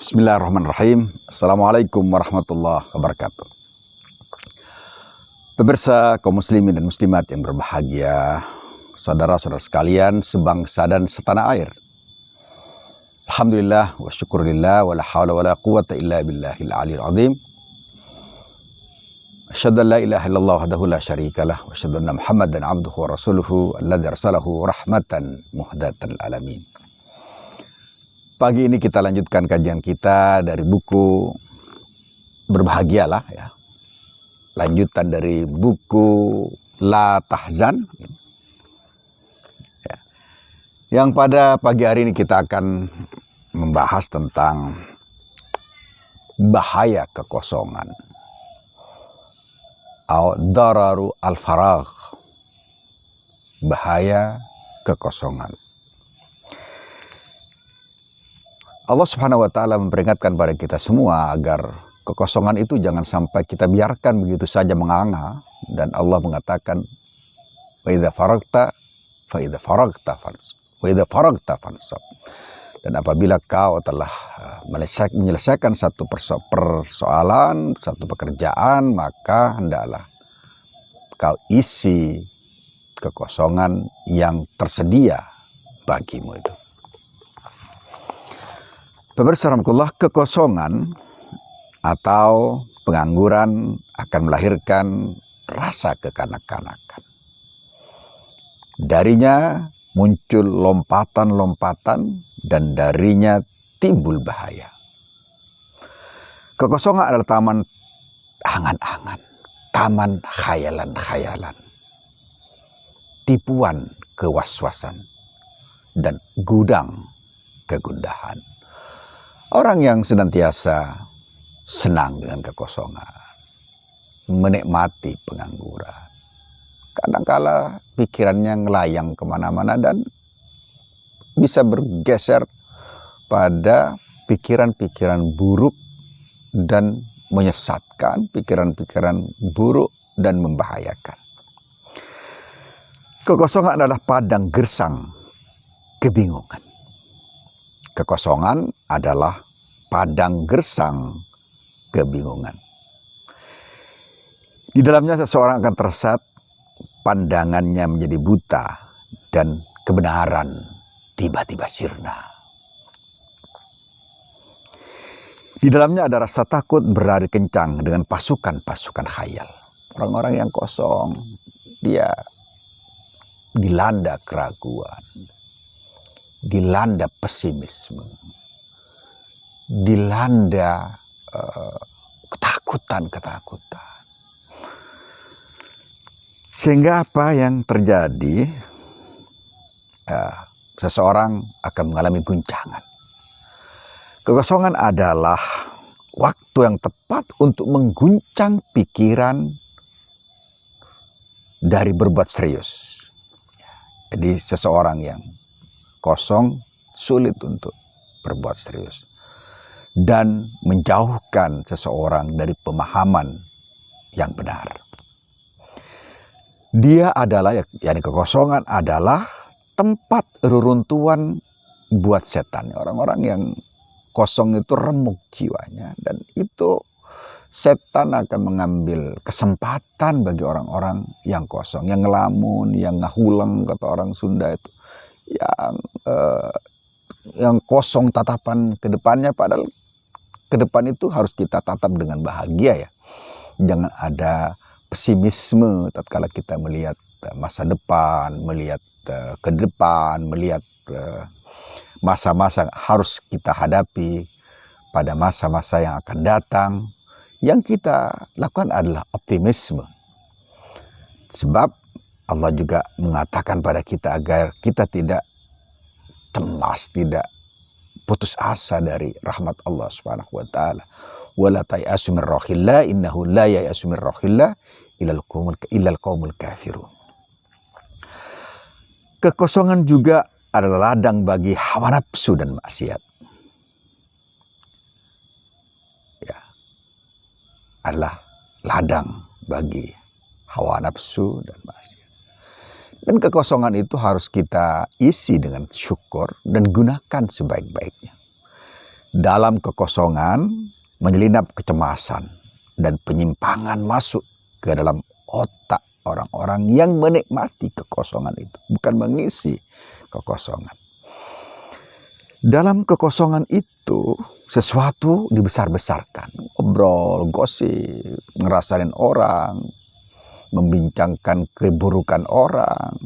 Bismillahirrahmanirrahim. Assalamualaikum warahmatullahi wabarakatuh. Pemirsa kaum muslimin dan muslimat yang berbahagia, saudara-saudara sekalian sebangsa dan setanah air. Alhamdulillah wa syukurillah wa la hawla wa la quwata illa billahil aliyil azim. Asyhadu an la ilaha illallah wahdahu la syarikalah wa asyhadu anna Muhammadan abduhu wa rasuluhu alladzi arsalahu rahmatan muhdatan lil alamin. Pagi ini kita lanjutkan kajian kita dari buku Berbahagialah ya. Lanjutan dari buku La Tahzan. Ya. Yang pada pagi hari ini kita akan membahas tentang bahaya kekosongan. Dararu al-faragh. Bahaya kekosongan. Allah Subhanahu wa Ta'ala memperingatkan pada kita semua agar kekosongan itu jangan sampai kita biarkan begitu saja menganga, dan Allah mengatakan wa idza faragta fa idza faragta fansab wa idza faragta fansab. Dan apabila kau telah menyelesaikan satu persoalan, satu pekerjaan, maka hendaklah kau isi kekosongan yang tersedia bagimu itu. Pemirsa rahmatullah, kekosongan atau pengangguran akan melahirkan rasa kekanak-kanakan. Darinya muncul lompatan-lompatan dan darinya timbul bahaya. Kekosongan adalah taman angan-angan, taman khayalan-khayalan, tipuan kewaswasan, dan gudang kegundahan. Orang yang senantiasa senang dengan kekosongan, menikmati pengangguran, kadangkala pikirannya ngelayang kemana-mana dan bisa bergeser pada pikiran-pikiran buruk dan menyesatkan, pikiran-pikiran buruk dan membahayakan. Kekosongan adalah padang gersang kebingungan. Kekosongan adalah padang gersang kebingungan. Di dalamnya seseorang akan tersesat, pandangannya menjadi buta, dan kebenaran tiba-tiba sirna. Di dalamnya ada rasa takut berlari kencang dengan pasukan-pasukan khayal. Orang-orang yang kosong, dia dilanda keraguan, dilanda pesimisme, dilanda ketakutan. Sehingga apa yang terjadi? Seseorang akan mengalami guncangan. Kekosongan adalah waktu yang tepat untuk mengguncang pikiran dari berbuat serius. Jadi seseorang yang kosong sulit untuk berbuat serius dan menjauhkan seseorang dari pemahaman yang benar. Dia adalah, yakni kekosongan adalah tempat reruntuhan buat setan. Orang-orang yang kosong itu remuk jiwanya, dan itu setan akan mengambil kesempatan bagi orang-orang yang kosong, yang ngelamun, yang ngahuleng kata orang Sunda itu. Yang kosong tatapan ke depannya, padahal ke depan itu harus kita tatap dengan bahagia ya. Jangan ada pesimisme tatkala kita melihat masa depan, melihat ke depan, melihat masa-masa harus kita hadapi pada masa-masa yang akan datang. Yang kita lakukan adalah optimisme. Sebab Allah juga mengatakan pada kita agar kita tidak cemas, tidak putus asa dari rahmat Allah Subhanahu wa Ta'ala. Wala tayasu min rauhillah innahu la yayasu min rauhillah illal qaumul kafirun. Kekosongan juga adalah ladang bagi hawa nafsu dan maksiat. Ya. Adalah ladang bagi hawa nafsu dan maksiat. Dan kekosongan itu harus kita isi dengan syukur dan gunakan sebaik-baiknya. dalam kekosongan menyelinap kecemasan dan penyimpangan masuk ke dalam otak orang-orang yang menikmati kekosongan itu, bukan mengisi kekosongan. Dalam kekosongan itu sesuatu dibesar-besarkan, ngobrol, gosip, ngerasain orang, membincangkan keburukan orang,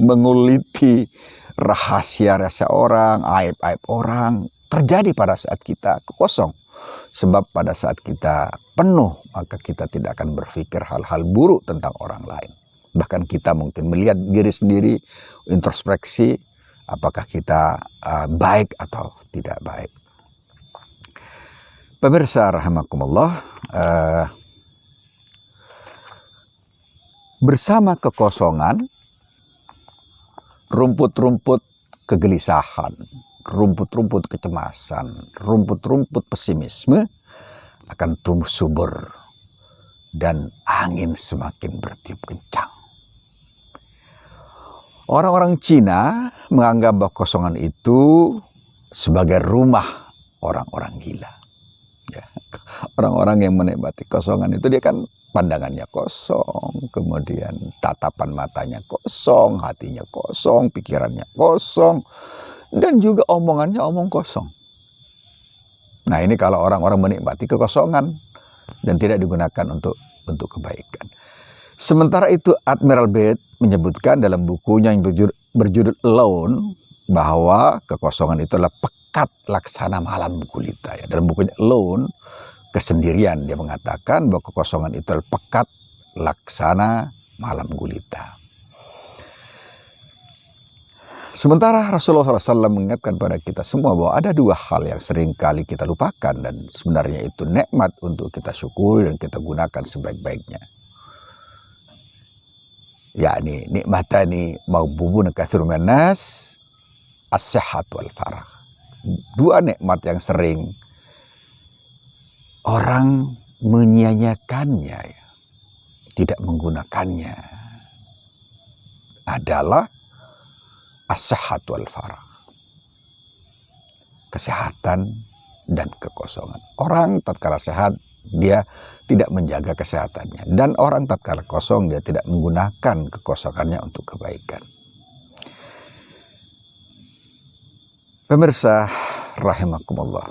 menguliti rahasia-rahasia orang, aib-aib orang, terjadi pada saat kita kosong. Sebab pada saat kita penuh, maka kita tidak akan berpikir hal-hal buruk tentang orang lain. Bahkan kita mungkin melihat diri sendiri, introspeksi, apakah kita baik atau tidak baik. Pemirsa rahimakumullah, bersama kekosongan, rumput-rumput kegelisahan, rumput-rumput kecemasan, rumput-rumput pesimisme akan tumbuh subur dan angin semakin bertiup kencang. Orang-orang Cina menganggap bahwa kekosongan itu sebagai rumah orang-orang gila. Ya. Orang-orang yang menikmati kosongan itu dia kan pandangannya kosong, kemudian tatapan matanya kosong, hatinya kosong, pikirannya kosong, dan juga omongannya omong kosong. Nah, ini kalau orang-orang menikmati kekosongan dan tidak digunakan untuk kebaikan. Sementara itu Admiral Bate menyebutkan dalam bukunya yang berjudul Alone bahwa kekosongan itu adalah pekat laksana malam gulita. Ya. Dalam bukunya Alone, kesendirian, dia mengatakan bahwa kekosongan itu adalah pekat laksana malam gulita. Sementara Rasulullah SAW mengingatkan pada kita semua bahwa ada dua hal yang sering kali kita lupakan dan sebenarnya itu nikmat untuk kita syukuri dan kita gunakan sebaik-baiknya. Yakni nikmatani maghbubun katsirun minan nas as-sihhat wal farah. Dua nikmat yang sering orang menyia-nyiakannya, tidak menggunakannya, adalah as-sihhat wal farah. Kesehatan dan kekosongan. Orang tatkala sehat, dia tidak menjaga kesehatannya. Dan orang tatkala kosong, dia tidak menggunakan kekosongannya untuk kebaikan. Pemirsa rahimakumullah.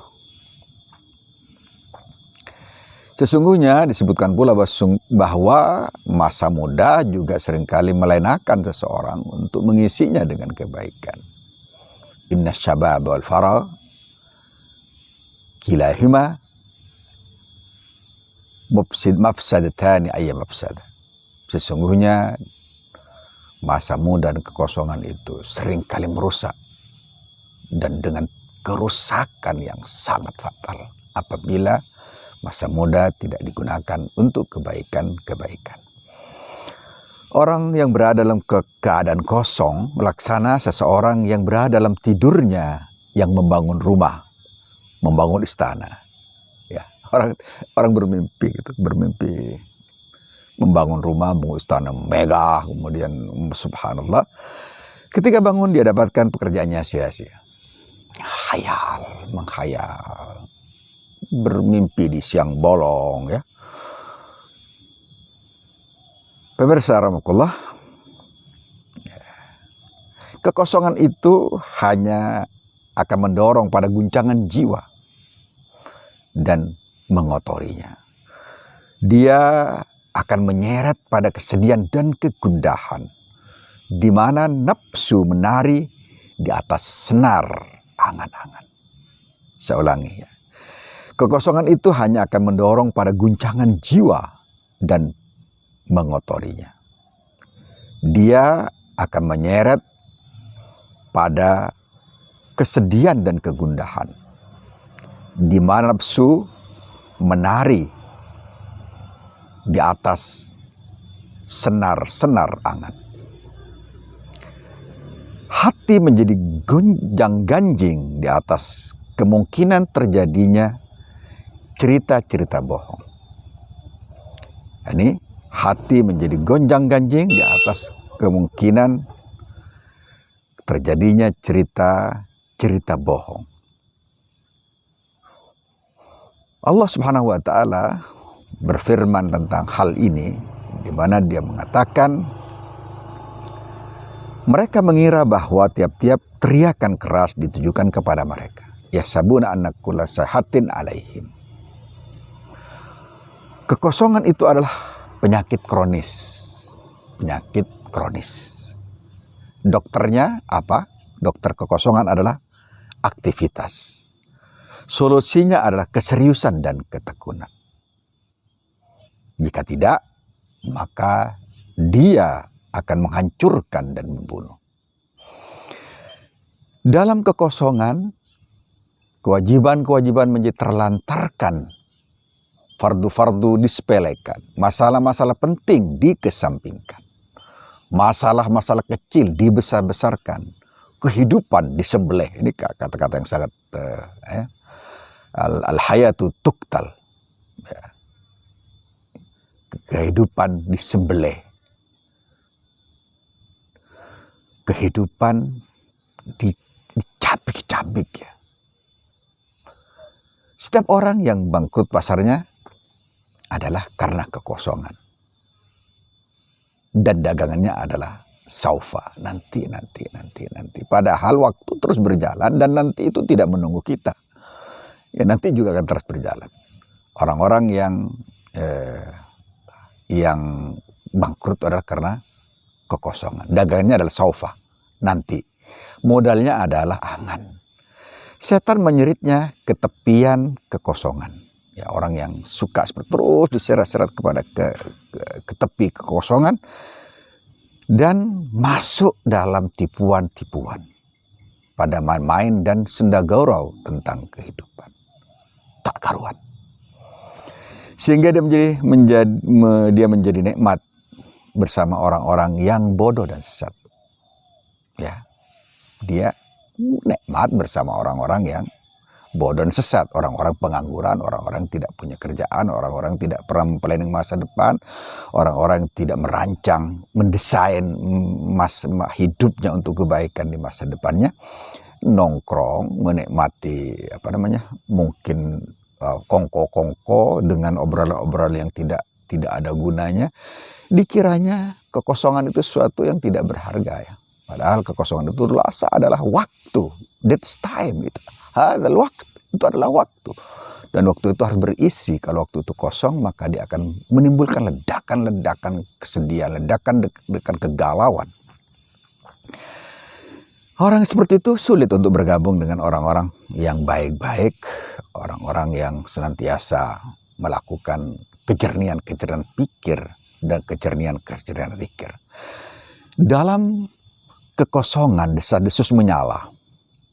Sesungguhnya disebutkan pula bahwa masa muda juga seringkali melenakan seseorang untuk mengisinya dengan kebaikan. Inna syabab wal farah kilahima mafsadatani ayya mafsadah. Sesungguhnya masa muda dan kekosongan itu seringkali merusak, dan dengan kerusakan yang sangat fatal apabila masa muda tidak digunakan untuk kebaikan-kebaikan. Orang yang berada dalam keadaan kosong melaksana seseorang yang berada dalam tidurnya yang membangun rumah, membangun istana. Ya, orang bermimpi gitu, bermimpi membangun rumah, membangun istana megah, kemudian subhanallah, ketika bangun dia dapatkan pekerjaannya sia-sia. Menghayal, bermimpi di siang bolong, ya. Pemirsa rahimakumullah, kekosongan itu hanya akan mendorong pada guncangan jiwa dan mengotorinya. Dia akan menyeret pada kesedihan dan kegundahan, di mana nafsu menari di atas senar angan-angan. Saya ulangi, ya. Kekosongan itu hanya akan mendorong pada guncangan jiwa dan mengotorinya. Dia akan menyeret pada kesedihan dan kegundahan, di mana nafsu menari di atas senar-senar angan. Hati menjadi gonjang-ganjing di atas kemungkinan terjadinya cerita-cerita bohong. Ini hati menjadi gonjang-ganjing di atas kemungkinan terjadinya cerita-cerita bohong. Allah Subhanahu wa taala berfirman tentang hal ini, di mana Dia mengatakan mereka mengira bahwa tiap-tiap teriakan keras ditujukan kepada mereka. Yahsabuna anna kulla sayhatin alaihim. Kekosongan itu adalah penyakit kronis. Penyakit kronis. Dokternya apa? Dokter kekosongan adalah aktivitas. Solusinya adalah keseriusan dan ketekunan. Jika tidak, maka dia akan menghancurkan dan membunuh. Dalam kekosongan, kewajiban-kewajiban menjadi terlantarkan, fardu-fardu disepelekan, masalah-masalah penting dikesampingkan, masalah-masalah kecil dibesar-besarkan, kehidupan disembelih. Ini kata-kata yang sangat al-hayatu tuktal, ya. Kehidupan disembelih, kehidupan dicabik-cabik, ya. Setiap orang yang bangkrut pasarnya adalah karena kekosongan, dan dagangannya adalah saufa, nanti. Padahal waktu terus berjalan dan nanti itu tidak menunggu kita. Ya, nanti juga akan terus berjalan. Orang-orang yang bangkrut adalah karena kekosongan. Dagangannya adalah saufa, nanti. Modalnya adalah angan. Setan menyeritnya ke tepian kekosongan. Ya, orang yang suka terus diseret-seret kepada ke tepi kekosongan dan masuk dalam tipuan-tipuan pada main-main dan senda gurau tentang kehidupan. Tak karuan. Sehingga dia menjadi nikmat bersama orang-orang yang bodoh dan sesat. Ya. Dia nikmat bersama orang-orang yang bodoh dan sesat, orang-orang pengangguran, orang-orang tidak punya kerjaan, orang-orang tidak pernah planning masa depan, orang-orang tidak merancang, mendesain hidupnya untuk kebaikan di masa depannya, nongkrong, menikmati mungkin kongko-kongko dengan obrolan-obrolan yang tidak ada gunanya, dikiranya kekosongan itu sesuatu yang tidak berharga, ya. Padahal kekosongan itu adalah waktu, that's time itu. Itu adalah waktu. Dan waktu itu harus berisi. Kalau waktu itu kosong, maka dia akan menimbulkan ledakan-ledakan kesedihan, ledakan kegalauan. Orang seperti itu sulit untuk bergabung dengan orang-orang yang baik-baik, orang-orang yang senantiasa melakukan kejernihan pikir dan kejernihan zikir. Dalam kekosongan, desas-desus menyala.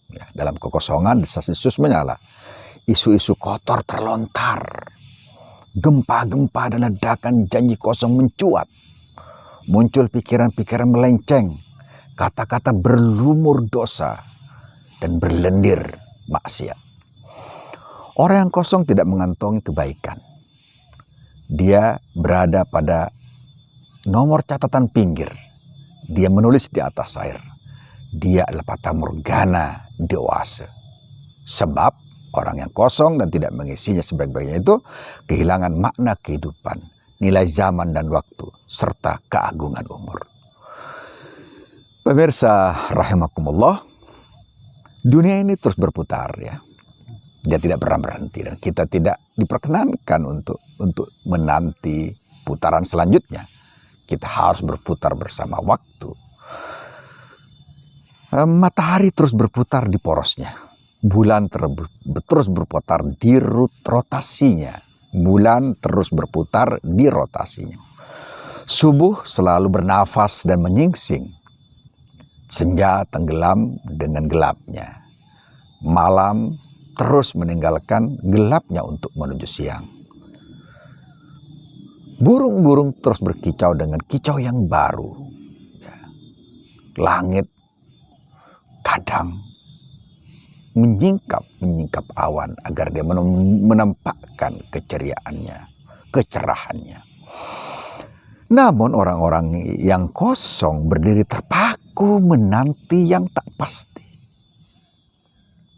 Ya, dalam kekosongan, desas-desus menyala. Isu-isu kotor terlontar. Gempa-gempa dan ledakan janji kosong mencuat. Muncul pikiran-pikiran melenceng. Kata-kata berlumur dosa. Dan berlendir maksiat. Orang yang kosong tidak mengantongi kebaikan. Dia berada pada nomor catatan pinggir. Dia menulis di atas air. Dia adalah fata morgana dewasa. Sebab orang yang kosong dan tidak mengisinya sebaik-baiknya itu kehilangan makna kehidupan, nilai zaman dan waktu, serta keagungan umur. Pemirsa rahimakumullah, dunia ini terus berputar, ya. Dia tidak pernah berhenti dan kita tidak diperkenankan untuk menanti putaran selanjutnya. Kita harus berputar bersama waktu. Matahari terus berputar di porosnya. Bulan terus berputar di rotasinya. Bulan terus berputar di rotasinya. Subuh selalu bernafas dan menyingsing. Senja tenggelam dengan gelapnya. Malam terus meninggalkan gelapnya untuk menuju siang. Burung-burung terus berkicau dengan kicau yang baru. Langit kadang menyingkap awan agar dia menampakkan keceriaannya, kecerahannya. Namun orang-orang yang kosong berdiri terpaku menanti yang tak pasti.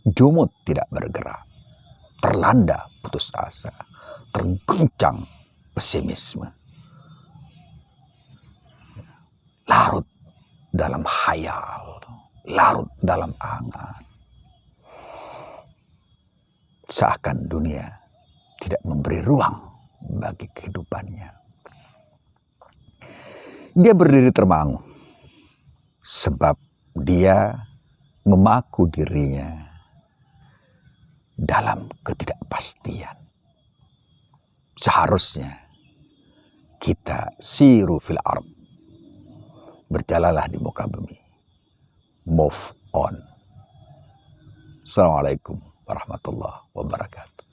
Jumud tidak bergerak. terlanda putus asa, terguncang pesimisme, larut dalam khayal, larut dalam angan. Seakan dunia tidak memberi ruang bagi kehidupannya. Dia berdiri termangu sebab dia memaku dirinya dalam ketidakpastian. Seharusnya kita siru fil ard, berjalanlah di muka bumi, move on. Assalamualaikum warahmatullahi wabarakatuh.